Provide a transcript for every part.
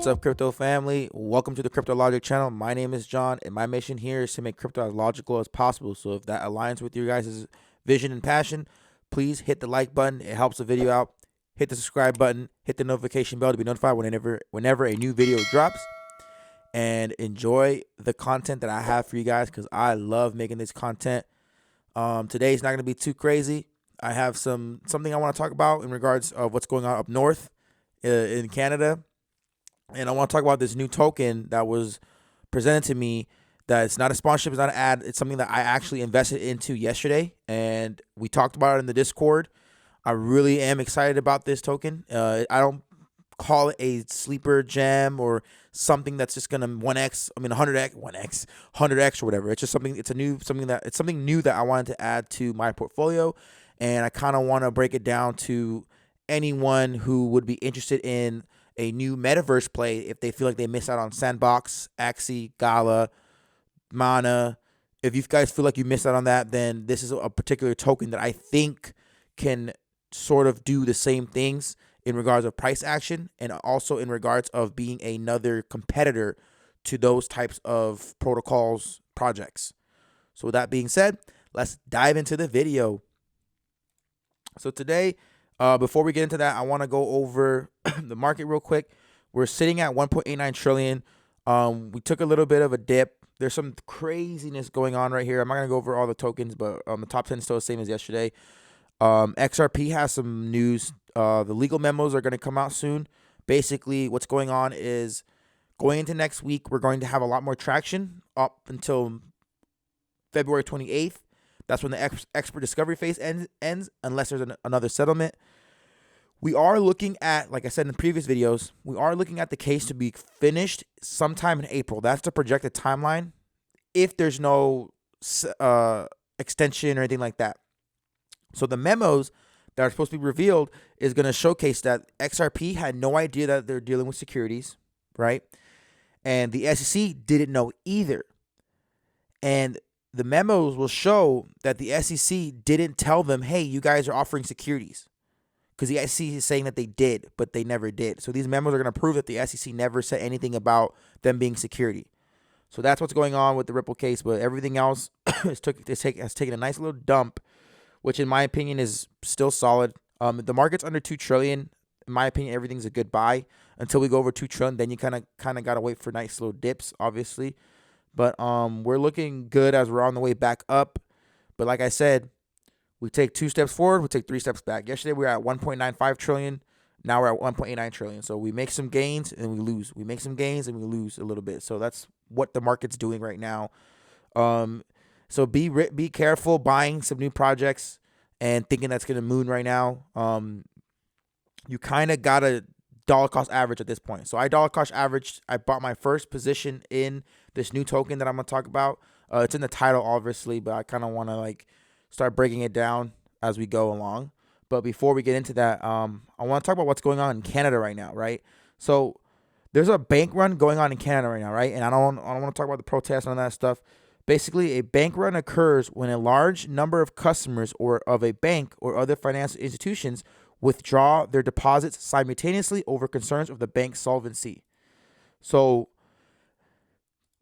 up, crypto family? Welcome to the Crypto Logic channel. My name is John, and my mission here is to make crypto as logical as possible. So if that aligns with your guys' vision and passion, please hit the like button. It helps the video out. Hit the subscribe button. Hit the notification bell to be notified whenever a new video drops. And enjoy the content that I have for you guys, because I love making this content. Today's not going to be too crazy. I have something I want to talk about in regards of what's going on up north in Canada. And I want to talk about this new token that was presented to me. That it's not a sponsorship, it's not an ad. It's something that I actually invested into yesterday, and we talked about it in the Discord. I really am excited about this token. I don't call it a sleeper gem or something that's just gonna 100x or whatever. It's just something. It's something new that I wanted to add to my portfolio, and I kind of want to break it down to anyone who would be interested in a new metaverse play if they feel like they missed out on Sandbox, Axie, Gala, Mana. If you guys feel like you missed out on that, then this is a particular token that I think can sort of do the same things in regards of price action and also in regards of being another competitor to those types of protocols projects. So with that being said, let's dive into the video. So today, before we get into that, I want to go over the market real quick. We're sitting at 1.89 trillion. We took a little bit of a dip. There's some craziness going on right here. I'm not going to go over all the tokens, but the top 10 is still the same as yesterday. XRP has some news. The legal memos are going to come out soon. Basically, what's going on is going into next week, we're going to have a lot more traction up until February 28th. That's when the expert discovery phase ends unless there's another settlement. We are looking at, like I said in the previous videos, we are looking at the case to be finished sometime in April. That's the projected timeline if there's no extension or anything like that. So the memos that are supposed to be revealed is going to showcase that XRP had no idea that they're dealing with securities, right? And the SEC didn't know either. And the memos will show that the SEC didn't tell them, hey, you guys are offering securities. Because the SEC is saying that they did, but they never did. So these memos are going to prove that the SEC never said anything about them being security. So that's what's going on with the Ripple case. But everything else has taken a nice little dump, which in my opinion is still solid. The market's under 2 trillion. In my opinion, everything's a good buy. Until we go over 2 trillion, then you kind of got to wait for nice little dips, obviously. But we're looking good as we're on the way back up. But like I said, we take 2 steps forward, we take 3 steps back. Yesterday we were at 1.95 trillion. Now we're at 1.89 trillion. So we make some gains and we lose. We make some gains and we lose a little bit. So that's what the market's doing right now. So be careful buying some new projects and thinking that's gonna moon right now. You kind of got a dollar cost average at this point. So I dollar cost averaged. I bought my first position in this new token that I'm gonna talk about. It's in the title, obviously, but I kind of want to start breaking it down as we go along. But before we get into that, I want to talk about what's going on in Canada right now, right? So there's a bank run going on in Canada right now, right? And I don't want to talk about the protests and all that stuff. Basically, a bank run occurs when a large number of customers or of a bank or other financial institutions withdraw their deposits simultaneously over concerns of the bank's solvency. So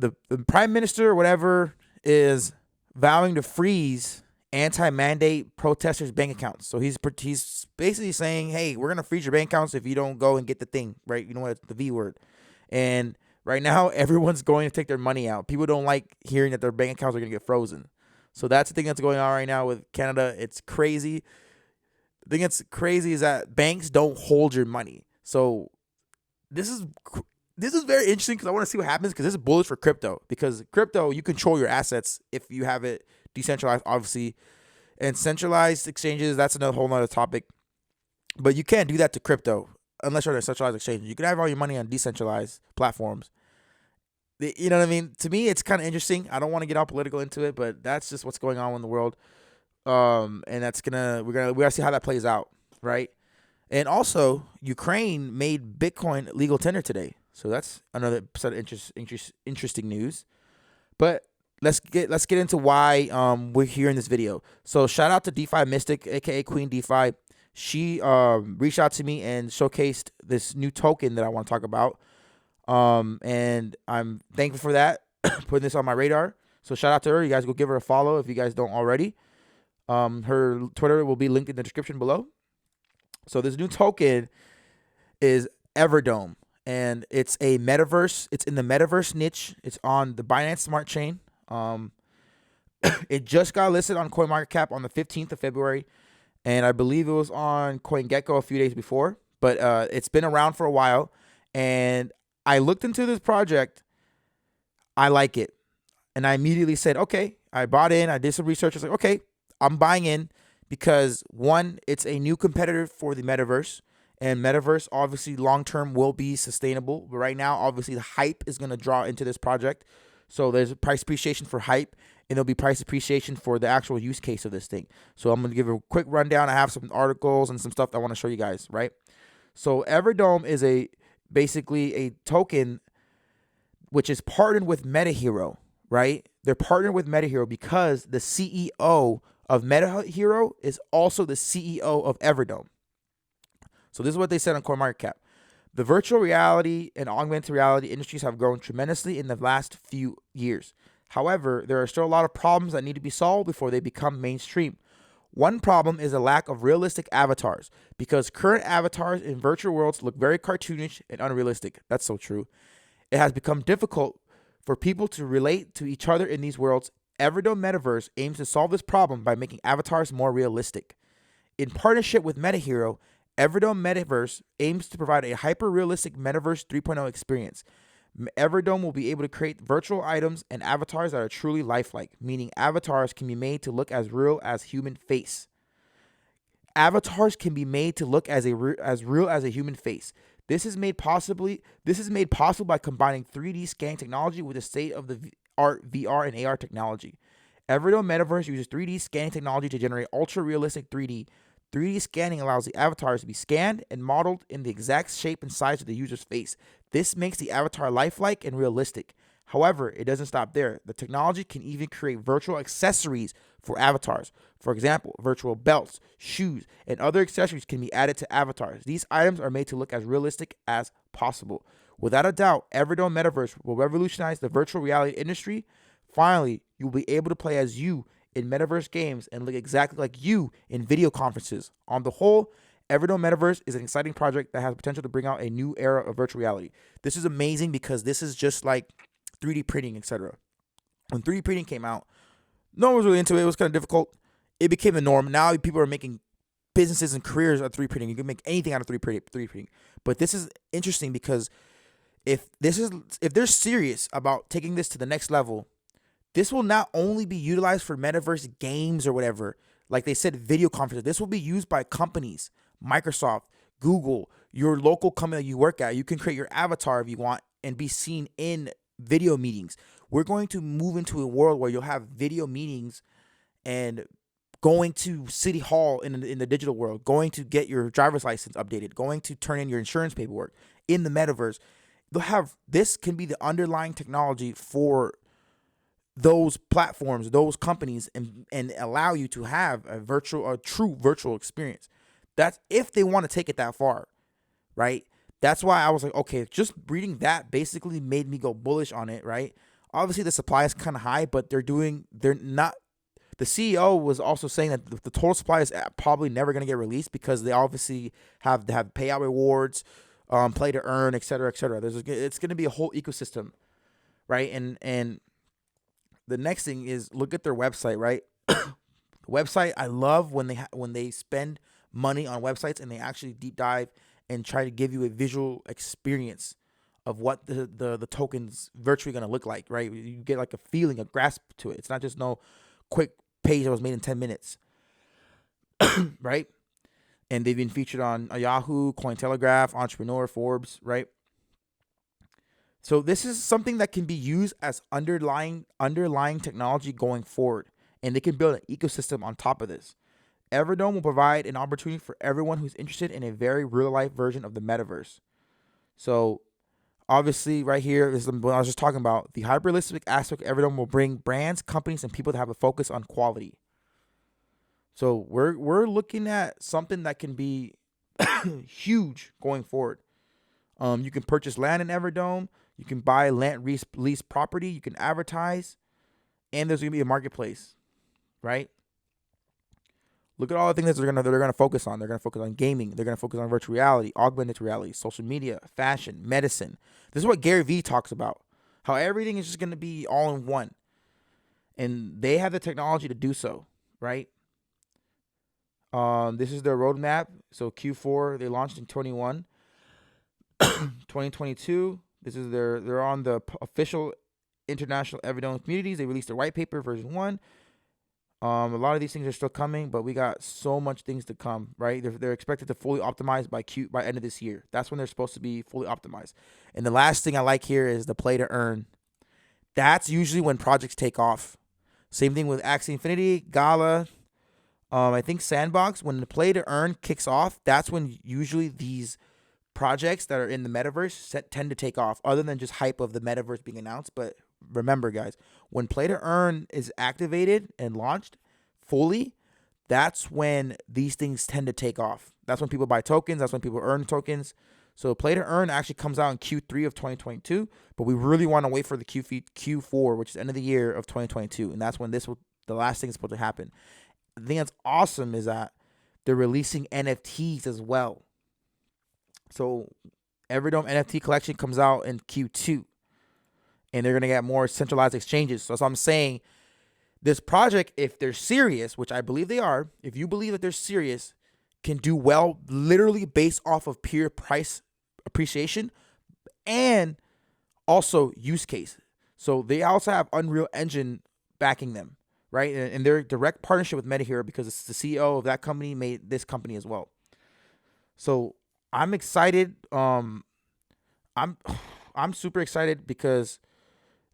the prime minister or whatever is vowing to freeze anti-mandate protesters' bank accounts. So he's basically saying, hey, we're going to freeze your bank accounts if you don't go and get the thing, right? You know what? The V word. And right now, everyone's going to take their money out. People don't like hearing that their bank accounts are going to get frozen. So that's the thing that's going on right now with Canada. It's crazy. The thing that's crazy is that banks don't hold your money. So this is very interesting because I want to see what happens, because this is bullish for crypto. Because crypto, you control your assets if you have it decentralized, obviously. And centralized exchanges, that's another whole nother topic. But you can't do that to crypto unless you're on a centralized exchange. You can have all your money on decentralized platforms. You know what I mean? To me, it's kind of interesting. I don't want to get all political into it, but that's just what's going on in the world. And that's we gotta see how that plays out, right? And also, Ukraine made Bitcoin legal tender today, so that's another set of interesting news. But let's get into why we're here in this video. So shout out to DeFi Mystic, aka Queen DeFi. She reached out to me and showcased this new token that I want to talk about. And I'm thankful for that, putting this on my radar. So shout out to her. You guys go give her a follow if you guys don't already. Her Twitter will be linked in the description below. So this new token is Everdome, and it's a metaverse. It's in the metaverse niche. It's on the Binance Smart Chain. It just got listed on CoinMarketCap on the 15th of February, and I believe it was on CoinGecko a few days before. But it's been around for a while, and I looked into this project. I like it, and I immediately said, okay. I bought in. I did some research. I was like, okay, I'm buying in because, one, it's a new competitor for the metaverse, and metaverse obviously long term will be sustainable. But right now, obviously, the hype is going to draw into this project. So there's a price appreciation for hype, and there'll be price appreciation for the actual use case of this thing. So I'm going to give a quick rundown. I have some articles and some stuff that I want to show you guys, right? So Everdome is basically a token which is partnered with Metahero, right? They're partnered with Metahero because the CEO of Metahero is also the CEO of Everdome. So this is what they said on CoinMarketCap. The virtual reality and augmented reality industries have grown tremendously in the last few years. However, there are still a lot of problems that need to be solved before they become mainstream. One problem is a lack of realistic avatars, because current avatars in virtual worlds look very cartoonish and unrealistic. That's so true. It has become difficult for people to relate to each other in these worlds. Everdome Metaverse aims to solve this problem by making avatars more realistic. In partnership with Metahero, Everdome Metaverse aims to provide a hyper-realistic Metaverse 3.0 experience. Everdome will be able to create virtual items and avatars that are truly lifelike, meaning avatars can be made to look as real as human face. Avatars can be made to look as real as a human face. This is made possible by combining 3D scanning technology with the state-of-the-art VR and AR technology. Everdome Metaverse uses 3D scanning technology to generate ultra-realistic 3D. 3D scanning allows the avatars to be scanned and modeled in the exact shape and size of the user's face. This makes the avatar lifelike and realistic. However, it doesn't stop there. The technology can even create virtual accessories for avatars. For example, virtual belts, shoes, and other accessories can be added to avatars. These items are made to look as realistic as possible. Without a doubt, Everdome Metaverse will revolutionize the virtual reality industry. Finally, you'll be able to play as you in metaverse games and look exactly like you in video conferences. On the whole, Everdome Metaverse is an exciting project that has potential to bring out a new era of virtual reality. This is amazing because this is just like 3D printing, etc. When 3D printing came out, no one was really into it. It was kind of difficult. It became the norm. Now people are making businesses and careers out of 3D printing. You can make anything out of 3D printing. But this is interesting because if they're serious about taking this to the next level, this will not only be utilized for metaverse games or whatever, like they said, video conferences. This will be used by companies, Microsoft, Google, your local company that you work at. You can create your avatar if you want and be seen in video meetings. We're going to move into a world where you'll have video meetings and going to City Hall in the digital world, going to get your driver's license updated, going to turn in your insurance paperwork in the metaverse. They'll have, this can be the underlying technology for those platforms, those companies, and allow you to have a true virtual experience. That's if they want to take it that far, right? That's why I was like, okay, just reading that basically made me go bullish on it, right? Obviously, the supply is kind of high, but they're not. The CEO was also saying that the total supply is probably never going to get released because they obviously have payout rewards, play to earn, et cetera, et cetera. It's going to be a whole ecosystem, right? And the next thing is look at their website, right? The website, I love when they spend money on websites and they actually deep dive and try to give you a visual experience of what the token's virtually going to look like, right? You get like a feeling, a grasp to it. It's not just no quick page that was made in 10 minutes, right? And they've been featured on Yahoo, Cointelegraph, Entrepreneur, Forbes, right? So this is something that can be used as underlying technology going forward, and they can build an ecosystem on top of this. Everdome will provide an opportunity for everyone who's interested in a very real-life version of the metaverse. So obviously right here is what I was just talking about. The hyper-realistic aspect of Everdome will bring brands, companies, and people to have a focus on quality. So we're looking at something that can be huge going forward. You can purchase land in Everdome. You can buy land, lease property. You can advertise, and there's gonna be a marketplace, right? Look at all the things that they're gonna focus on. They're gonna focus on gaming. They're gonna focus on virtual reality, augmented reality, social media, fashion, medicine. This is what Gary Vee talks about. How everything is just gonna be all in one, and they have the technology to do so, right? This is their roadmap. So Q4 they launched in 2022. This is they're on the official international Everdome communities. They released their white paper version 1. A lot of these things are still coming, but we got so much things to come, right? They're expected to fully optimize by end of this year. That's when they're supposed to be fully optimized. And the last thing I like here is the play to earn. That's usually when projects take off. Same thing with Axie Infinity, Gala, I think Sandbox. When the play to earn kicks off, that's when usually these projects that are in the metaverse tend to take off, other than just hype of the metaverse being announced. But remember, guys, when play to earn is activated and launched fully, that's when these things tend to take off. That's when people buy tokens. That's when people earn tokens. So play to earn actually comes out in Q3 of 2022, but we really want to wait for the Q4, which is end of the year of 2022, and that's when the last thing is supposed to happen. The thing that's awesome is that they're releasing NFTs as well. So Everdome NFT collection comes out in Q2, and they're going to get more centralized exchanges. So that's what I'm saying. This project, if they're serious, which I believe they are, if you believe that they're serious, can do well literally based off of pure price appreciation and also use case. So they also have Unreal Engine backing them, right? And they're direct partnership with Metahero because it's the CEO of that company made this company as well. So I'm excited. I'm super excited because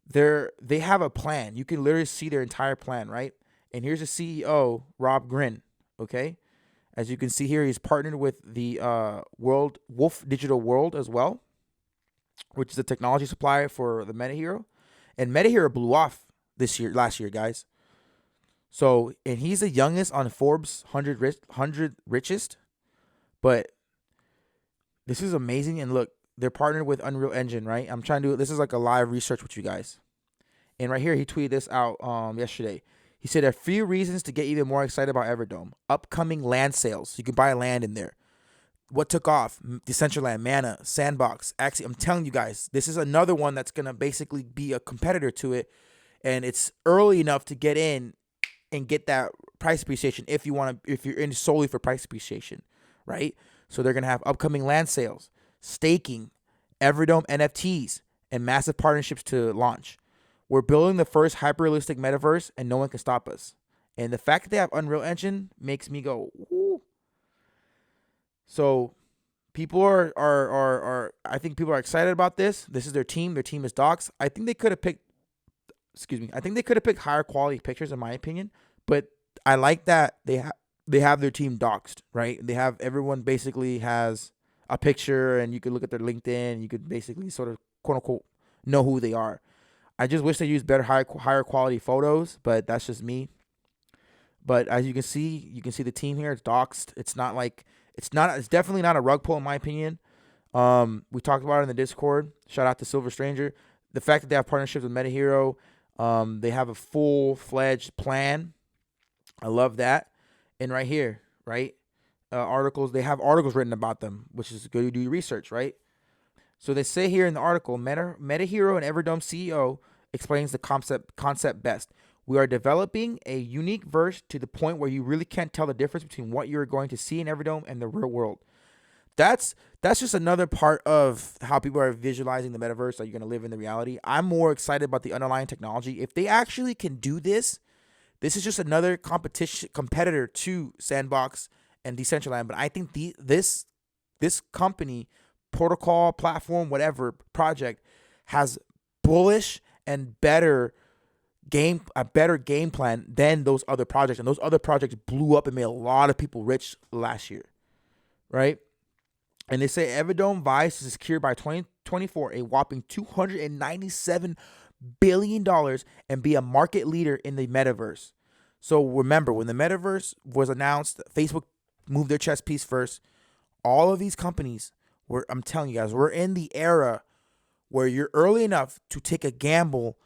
they have a plan. You can literally see their entire plan, right? And here's the CEO, Rob Grin. Okay, as you can see here, he's partnered with the Wolf Digital World as well, which is a technology supplier for the Metahero. And Metahero blew off last year, guys. So, and he's the youngest on Forbes 100 richest. But this is amazing. And look, they're partnered with Unreal Engine, right? I'm trying to do this is like a live research with you guys. And right here, he tweeted this out yesterday. He said a few reasons to get even more excited about Everdome. Upcoming land sales. You can buy land in there. What took off? Decentraland, Mana, Sandbox. Actually, I'm telling you guys, this is another one that's going to basically be a competitor to it. And it's early enough to get in and get that price appreciation if you're in solely for price appreciation, right? So they're going to have upcoming land sales, staking, Everdome NFTs, and massive partnerships to launch. We're building the first hyper-realistic metaverse, and no one can stop us. And the fact that they have Unreal Engine makes me go, ooh. So people are I think people are excited about this. This is their team. Their team is docs. I think they could have picked higher quality pictures in my opinion, but I like that they have their team doxed, right? They have everyone basically has a picture and you could look at their LinkedIn and you could basically sort of quote unquote know who they are. I just wish they used better higher quality photos, but that's just me. But as you can see the team here. It's doxed. It's definitely not a rug pull in my opinion. We talked about it in the Discord. Shout out to Silver Stranger. The fact that they have partnerships with Metahero, they have a full-fledged plan. I love that. And right here, right, articles. They have articles written about them, which is good to do your research, right? So they say here in the article, Metahero and Everdome CEO explains the concept best. We are developing a unique verse to the point where you really can't tell the difference between what you're going to see in Everdome and the real world. That's just another part of how people are visualizing the metaverse, that you're going to live in the reality. I'm more excited about the underlying technology. If they actually can do this, this is just another competitor to Sandbox and Decentraland. But I think this company, protocol, platform, whatever project has bullish and a better game plan than those other projects. And those other projects blew up and made a lot of people rich last year, right? And they say Everdome Vice is secured by 2024 a whopping $297 billion and be a market leader in the metaverse. So remember, when the metaverse was announced, Facebook moved their chess piece first. All of these companies I'm telling you guys, we're in the era where you're early enough to take a gamble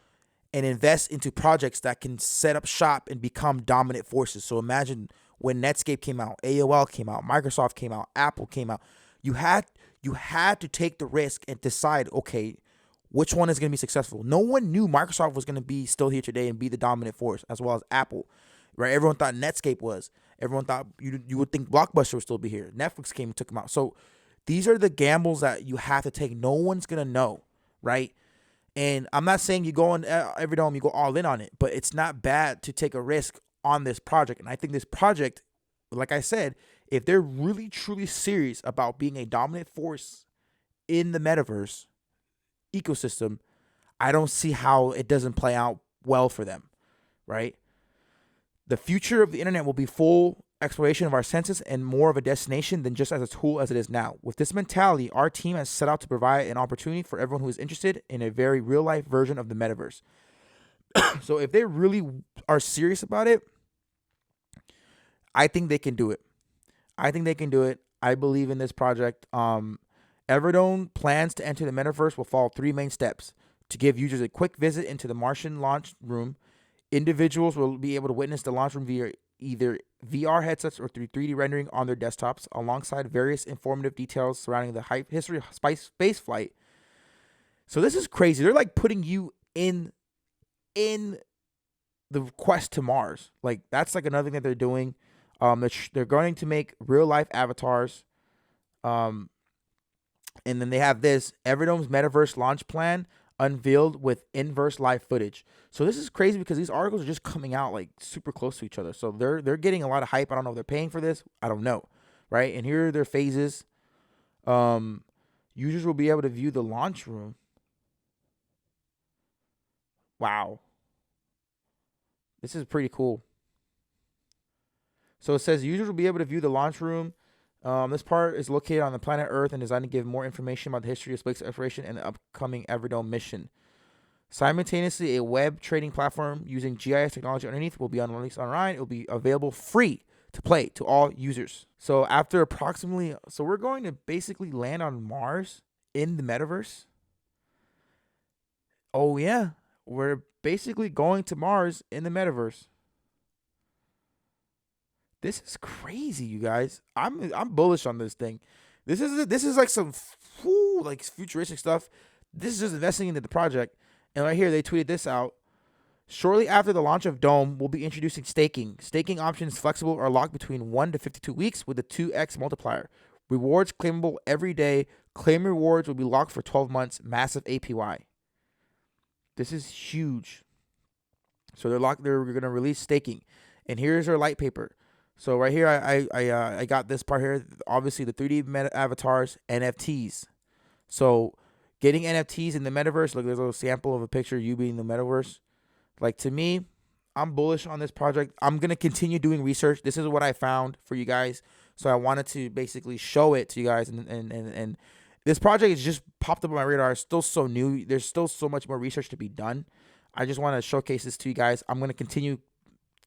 and invest into projects that can set up shop and become dominant forces. So imagine when Netscape came out, AOL came out, Microsoft came out, Apple came out. You had to take the risk and decide, okay, which one is going to be successful. No one knew Microsoft was going to be still here today and be the dominant force, as well as Apple, right? Everyone thought Netscape was. Everyone thought you would think Blockbuster would still be here. Netflix came and took them out. So these are the gambles that you have to take. No one's going to know, right? And I'm not saying you go on Everdome, you go all in on it, but it's not bad to take a risk on this project. And I think this project, like I said, if they're really, truly serious about being a dominant force in the metaverse ecosystem, I don't see how it doesn't play out well for them, right? The future of the internet will be full exploration of our senses and more of a destination than just as a tool as it is now. With this mentality, our team has set out to provide an opportunity for everyone who is interested in a very real-life version of the metaverse. So if they really are serious about it, I think they can do it. I believe in this project. Everdome plans to enter the metaverse will follow 3 main steps. To give users a quick visit into the Martian launch room, individuals will be able to witness the launch room via either VR headsets or through 3D rendering on their desktops, alongside various informative details surrounding the history of space flight. So this is crazy. They're like putting you in the quest to Mars. Like, that's like another thing that they're doing. They're going to make real life avatars. And then they have this Everdome's metaverse launch plan unveiled with inverse live footage. So this is crazy because these articles are just coming out like super close to each other. So they're getting a lot of hype. I don't know if they're paying for this. I don't know. Right? And here are their phases. Users will be able to view the launch room. Wow. This is pretty cool. So it says users will be able to view the launch room. This part is located on the planet Earth and designed to give more information about the history of space exploration and the upcoming Everdome mission. Simultaneously, a web trading platform using GIS technology underneath will be released online. It will be available free to play to all users. So we're going to basically land on Mars in the metaverse. Oh yeah, we're basically going to Mars in the metaverse. This is crazy, you guys. I'm bullish on this thing. This is like some like futuristic stuff. This is just investing into the project. And right here, they tweeted this out. Shortly after the launch of Dome, we'll be introducing staking. Staking options flexible are locked between 1 to 52 weeks with a 2x multiplier. Rewards claimable every day. Claim rewards will be locked for 12 months. Massive APY. This is huge. So they're going to release staking. And here's their light paper. So right here, I got this part here. Obviously, the 3D meta avatars, NFTs. So getting NFTs in the metaverse. Look, there's a little sample of a picture of you being in the metaverse. Like, to me, I'm bullish on this project. I'm going to continue doing research. This is what I found for you guys. So I wanted to basically show it to you guys. And this project has just popped up on my radar. It's still so new. There's still so much more research to be done. I just want to showcase this to you guys. I'm going to continue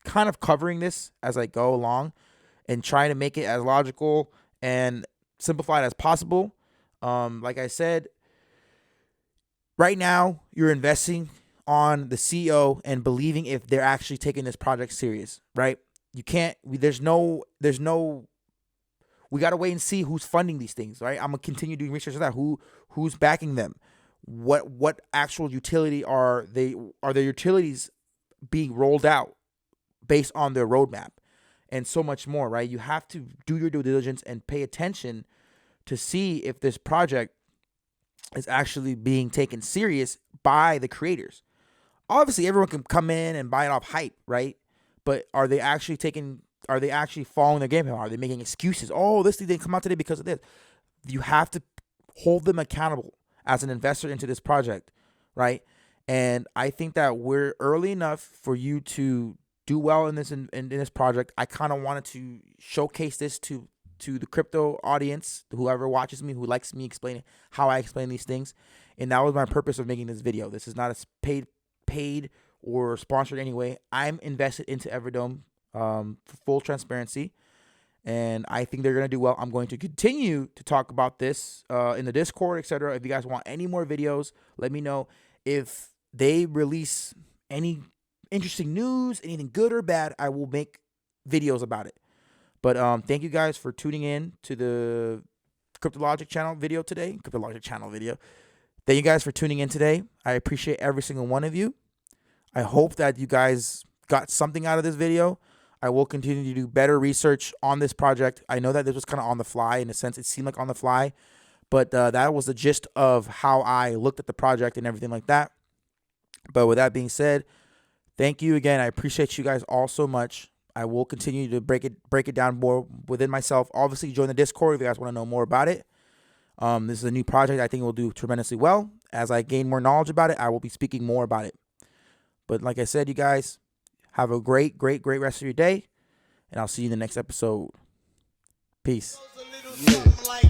kind of covering this as I go along and trying to make it as logical and simplified as possible. Like I said, right now you're investing on the CEO and believing if they're actually taking this project serious, right? You can't, we got to wait and see who's funding these things, right? I'm going to continue doing research on that. Who's backing them? What actual utility are their utilities being rolled out based on their roadmap, and so much more, right? You have to do your due diligence and pay attention to see if this project is actually being taken serious by the creators. Obviously, everyone can come in and buy it off hype, right? But are they actually following their game plan? Are they making excuses? Oh, this thing didn't come out today because of this. You have to hold them accountable as an investor into this project, right? And I think that we're early enough for you to do well in this project. I kind of wanted to showcase this to the crypto audience, whoever watches me, who likes me explaining how I explain these things. And that was my purpose of making this video. This is not a paid or sponsored anyway. I'm invested into Everdome for full transparency. and I think they're going to do well. I'm going to continue to talk about this in the Discord, etc. If you guys want any more videos, let me know. If they release any interesting news, anything good or bad, I will make videos about it. But thank you guys for tuning in to the Cryptologic channel video today. Cryptologic channel video. Thank you guys for tuning in today. I appreciate every single one of you. I hope that you guys got something out of this video. I will continue to do better research on this project. I know that this was kind of on the fly. In a sense, it seemed like on the fly. But that was the gist of how I looked at the project and everything like that. But with that being said, thank you again. I appreciate you guys all so much. I will continue to break it down more within myself. Obviously, join the Discord if you guys want to know more about it. This is a new project I think will do tremendously well. As I gain more knowledge about it, I will be speaking more about it. But like I said, you guys, have a great rest of your day. And I'll see you in the next episode. Peace. Yeah.